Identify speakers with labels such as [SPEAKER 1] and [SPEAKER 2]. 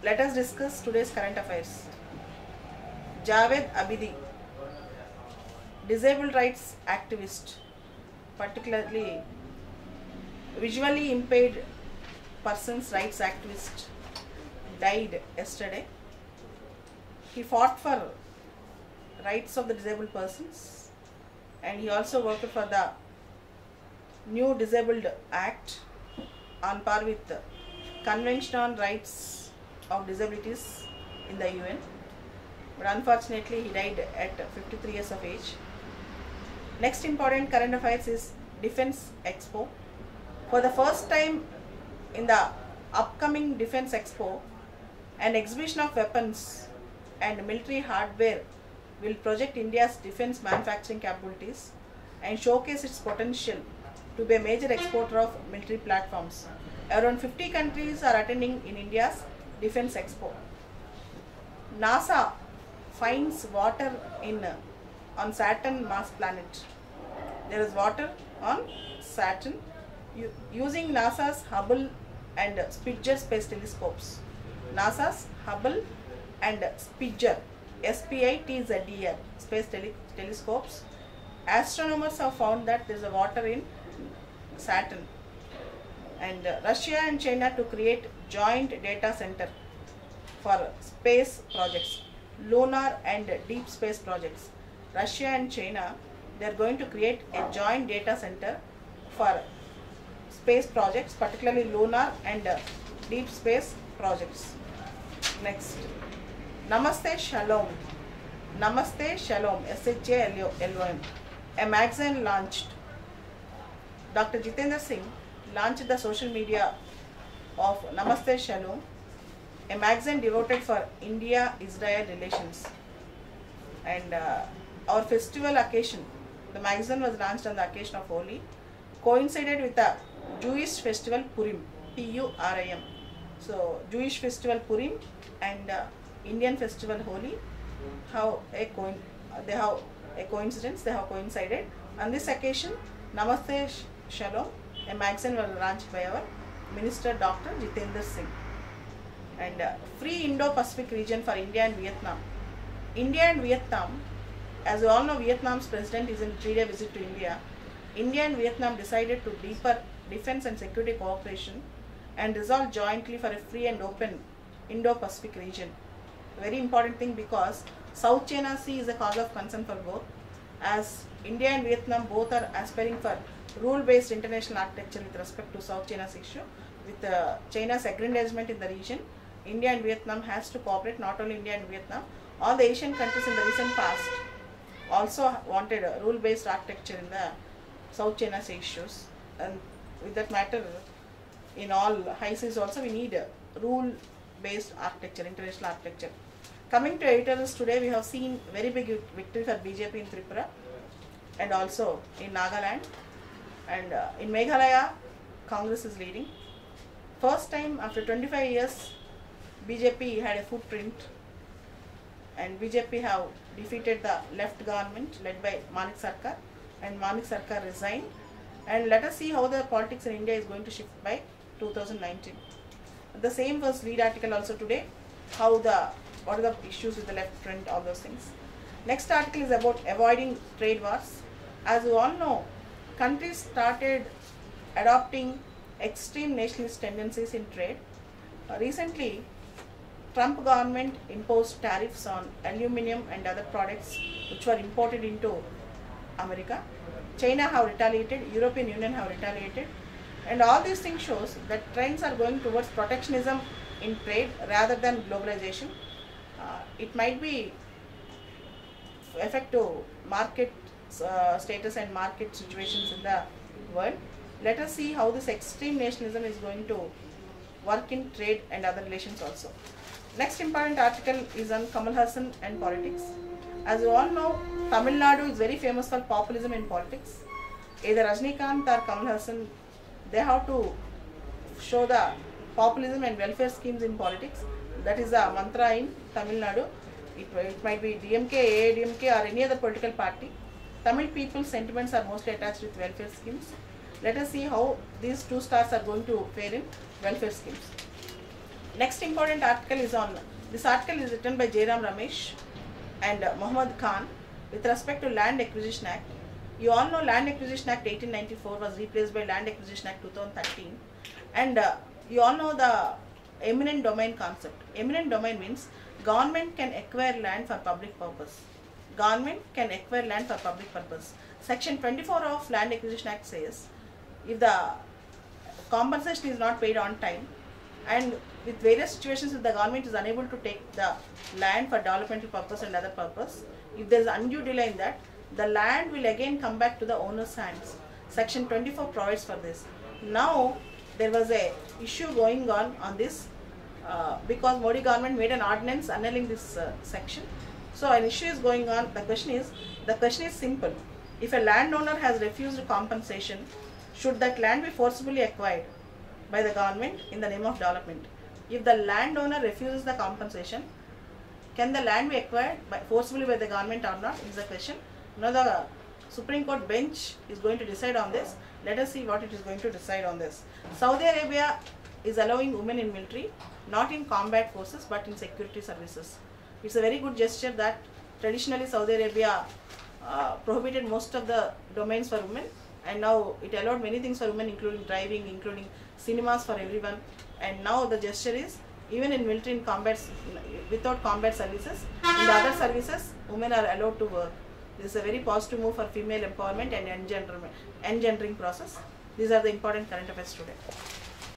[SPEAKER 1] Let us discuss today's current affairs. Javed Abidi, disabled rights activist, particularly visually impaired persons rights activist, died yesterday. He fought for rights of the disabled persons, and he also worked for the new Disabled Act on par with the Convention on Rights of Disabilities in the UN. But unfortunately he died at 53 years of age. Next important current affairs is Defense Expo. For the first time in the upcoming Defense Expo, an exhibition of weapons and military hardware will project India's defense manufacturing capabilities and showcase its potential to be a major exporter of military platforms. Around 50 countries are attending in India's Defense Expo. NASA finds water on Saturn Mars planet. There is water on Saturn using NASA's Hubble and Spitzer space telescopes. NASA's Hubble and Spitzer SPITZER space telescopes. Astronomers have found that there is water in Saturn. And Russia and China to create joint data center for space projects, lunar and deep space projects. Russia and China, they are going to create a joint data center for space projects, particularly lunar and deep space projects. Next, Namaste Shalom. Namaste Shalom, SHALOM, a magazine launched. Dr. Jitendra Singh launched the social media of Namaste Shalom, a magazine devoted for India-Israel relations. And our festival occasion, the magazine was launched on the occasion of Holi, coincided with the Jewish festival Purim, Purim. So Jewish festival Purim and Indian festival Holi they have a coincidence, they have coincided. On this occasion, Namaste Shalom, a magazine was launched by our Minister Dr. Jitendra Singh. And free Indo-Pacific region for India and Vietnam. India and Vietnam, as we all know, Vietnam's president is in 3-day visit to India. India and Vietnam decided to deeper defense and security cooperation and resolve jointly for a free and open Indo-Pacific region. A very important thing, because South China Sea is a cause of concern for both, as India and Vietnam both are aspiring for rule-based international architecture with respect to South China Sea issue. With China's aggrandizement in the region, India and Vietnam has to cooperate. Not only India and Vietnam, all the Asian countries in the recent past also wanted a rule-based architecture in the South China Sea issues. And with that matter, in all high seas also we need a rule-based architecture, international architecture. Coming to editorials, today we have seen very big victory for BJP in Tripura and also in Nagaland, and in Meghalaya, Congress is leading. First time after 25 years, BJP had a footprint, and BJP have defeated the left government led by Manik Sarkar, and Manik Sarkar resigned. And let us see how the politics in India is going to shift by 2019. The same was lead article also today, what are the issues with the left front, all those things. Next article is about avoiding trade wars. As you all know, countries started adopting extreme nationalist tendencies in trade. Recently, Trump government imposed tariffs on aluminium and other products which were imported into America. China have retaliated, European Union have retaliated, and all these things shows that trends are going towards protectionism in trade rather than globalization. It might be affect to market status and market situations in the world. Let us see how this extreme nationalism is going to work in trade and other relations also. Next important article is on Kamal Haasan and politics. As you all know, Tamil Nadu is very famous for populism in politics. Either Rajnikant or Kamal Haasan, they have to show the populism and welfare schemes in politics. That is the mantra in Tamil Nadu. It might be DMK, AIDMK or any other political party. Tamil people's sentiments are mostly attached with welfare schemes. Let us see how these two stars are going to fare in welfare schemes. Next important article is on, this article is written by Jairam Ramesh and Muhammad Khan with respect to Land Acquisition Act. You all know Land Acquisition Act 1894 was replaced by Land Acquisition Act 2013, and you all know the eminent domain concept. Eminent domain means government can acquire land for public purpose. Government can acquire land for public purpose. Section 24 of Land Acquisition Act says, if the compensation is not paid on time, and with various situations if the government is unable to take the land for developmental purpose and other purpose, if there is undue delay in that, the land will again come back to the owner's hands. Section 24 provides for this. Now there was a issue going on this because Modi government made an ordinance annulling this section. So an issue is going on. The question is simple. If a landowner has refused compensation, should that land be forcibly acquired by the government in the name of development? If the landowner refuses the compensation, can the land be acquired forcibly by the government or not is the question. Now the Supreme Court bench is going to decide on this. Let us see what it is going to decide on this. Saudi Arabia is allowing women in military, not in combat forces but in security services. It's a very good gesture that traditionally Saudi Arabia prohibited most of the domains for women, and now it allowed many things for women, including driving, including cinemas for everyone. And now the gesture is, even in military, in combat, without combat services, in the other services, women are allowed to work. This is a very positive move for female empowerment and engendering process. These are the important current affairs today.